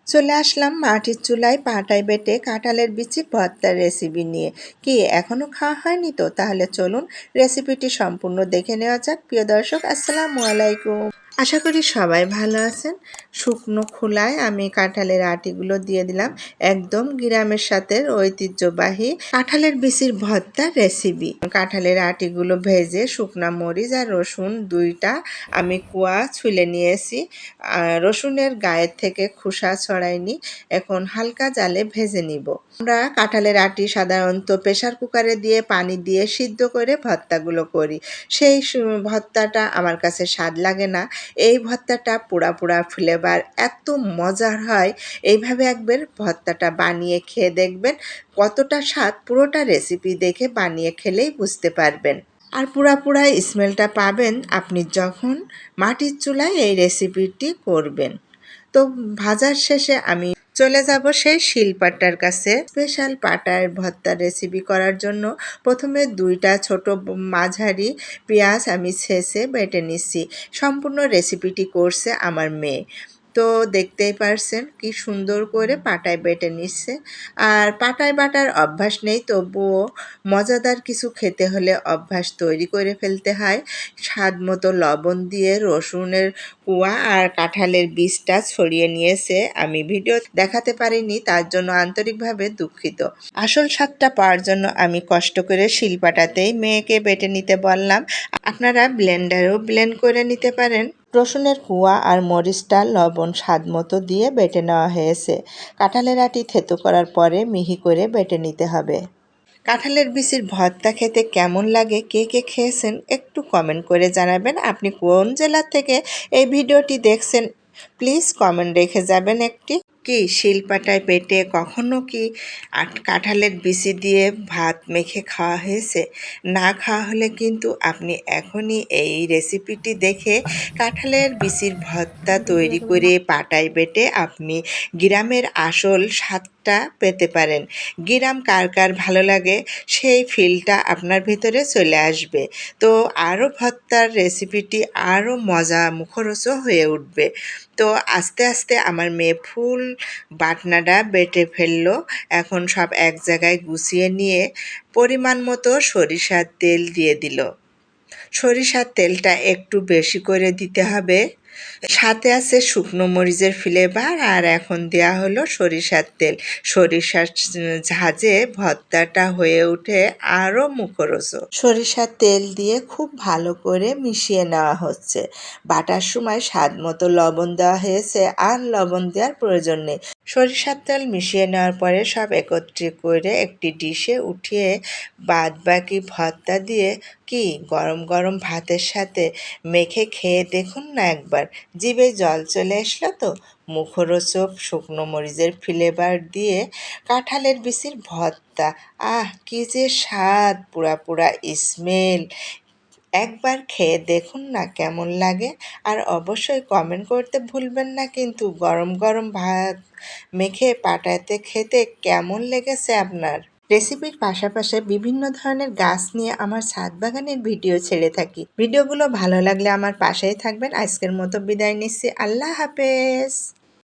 চলে আসলাম মাটির চুলায় পাটায় বেটে কাঁঠালের বিচি ভর্তার রেসিপি নিয়ে। কি এখনো খাওয়া হয়নি? তো তাহলে চলুন রেসিপিটি সম্পূর্ণ দেখে নেওয়া যাক। প্রিয় দর্শক, আসসালামু আলাইকুম। আশা করি সবাই ভালো আছেন। শুকনো খোলায় আমি কাঁঠালের আটিগুলো দিয়ে দিলাম। একদম গ্রামের সাথে ঐতিহ্যবাহী কাঁঠালের বিচির ভর্তার রেসিপি। কাঁঠালের আটিগুলো ভেজে শুকনা মরিচ আর রসুন দুইটা আমি কোয়া ছুলে নিয়েছি। রসুনের গায়ের থেকে খোসা ছড়াইনি। এখন হালকা জালে ভেজে নিব। আমরা কাঁঠালের আটি সাধারণত প্রেসার কুকারে দিয়ে পানি দিয়ে সিদ্ধ করে ভর্তাগুলো করি। সেই ভর্তাটা আমার কাছে স্বাদ লাগে না। এই ভর্তাটা পোড়া পোড়া ফ্লেভার এত মজার হয়। এইভাবে একবার ভর্তাটা বানিয়ে খেয়ে দেখবেন কতটা স্বাদ। পুরোটা রেসিপি দেখে বানিয়ে খেলেই বুঝতে পারবেন। আর পুরা পুরা স্মেলটা পাবেন আপনি যখন মাটির চুলায় এই রেসিপিটি করবেন। তো ভাজার শেষে আমি চলে যাব সেই শিলপাটার কাছে। স্পেশাল পাটার ভর্তার রেসিপি করার জন্য প্রথমে দুইটা ছোট মাঝারি পেঁয়াজ আমি ছেঁচে বেটে নিচ্ছি। সম্পূর্ণ রেসিপিটি করছে আমার মেয়ে। তো দেখতেই পারছেন কি সুন্দর করে পাটায় বেটে নিচ্ছে। আর পাটায় বাটার অভ্যাস নেই, তবুও মজাদার কিছু খেতে হলে অভ্যাস তৈরি করে ফেলতে হয়। স্বাদ মতো লবণ দিয়ে রসুনের কোয়া আর কাঁঠালের বীজটা ছড়িয়ে নিয়েছে। আমি ভিডিও দেখাতে পারিনি, তার জন্য আন্তরিকভাবে দুঃখিত। আসল স্বাদটা পাওয়ার জন্য আমি কষ্ট করে শিলপাটাতেই মেয়েকে বেটে নিতে বললাম। আপনারা ব্লেন্ডারেও ব্লেন্ড করে নিতে পারেন। রসুনের কোয়া আর মরিচটা লবণ স্বাদ মতো দিয়ে বেটে নেওয়া হয়েছে। কাঁঠালের আটি থেতো করার পরে মিহি করে বেটে নিতে হবে। কাঁঠালের বিচির ভর্তা খেতে কেমন লাগে, কে কে খেয়েছেন একটু কমেন্ট করে জানাবেন। আপনি কোন জেলা থেকে এই ভিডিওটি দেখছেন প্লিজ কমেন্ট রেখে যাবেন একটি। কি শিলপাটায় বেটে কখনো কি কাঁঠালের বিচি দিয়ে ভাত মেখে খাওয়া হয়েছে? না খাওয়া হলে কিন্তু আপনি এখনই এই রেসিপিটি দেখে কাঁঠালের বিচির ভর্তা তৈরি করে পাটায় বেটে আপনি গ্রামের আসল স্বাদটা পেতে পারেন। গ্রাম কার কার ভালো লাগে সেই ফিলটা আপনার ভিতরে চলে আসবে। তো আরও ভর্তার রেসিপিটি আরও মজা মুখরোচক হয়ে উঠবে। তো আস্তে আস্তে আমার মেয়ে ফুল বাটনাটা বেটে ফেললো। এখন সব এক জায়গায় গুছিয়ে নিয়ে পরিমাণ মতো সরিষার তেল দিয়ে দিল। সরিষার তেলটা একটু বেশি করে দিতে হবে। সাথে আছে শুকনো মরিচের ফ্লেভার, আর এখন দেয়া হলো সরিষার তেল। সরিষার ঝাঁঝে ভর্তাটা হয়ে ওঠে আরও মুখরোচক। সরিষার তেল দিয়ে খুব ভালো করে মিশিয়ে নেওয়া হচ্ছে। বাটার সময় স্বাদ মতো লবণ দেওয়া হয়েছে, আর লবণ দেওয়ার প্রয়োজন নেই। সরিষার তেল মিশিয়ে নেওয়ার পরে সব একত্রে করে একটি ডিশে উঠিয়ে বাদ বাকি ভর্তা দিয়ে কি গরম গরম ভাতের সাথে মেখে খেয়ে দেখুন না একবার। জিভে জল চলে আসলো তো। মুখরোচক শুকনো মরিচের ফ্লেভার দিয়ে কাঁঠালের বিচির ভর্তা, আহ কি যে স্বাদ, পুরা পুরা স্মেল। একবার খেয়ে দেখুন না কেমন লাগে। আর অবশ্যই কমেন্ট করতে ভুলবেন না কিন্তু গরম গরম ভাত মেখে পাটাতে খেতে কেমন লেগেছে আপনার। রেসিপির পাশাপাশি বিভিন্ন ধরনের গাছ নিয়ে আমার ছাদ বাগানের ভিডিও ছেড়ে থাকি। ভিডিওগুলো ভালো লাগলে আমার পাশেই থাকবেন। আজকের মতো বিদায় নিচ্ছি। আল্লাহ হাফেজ।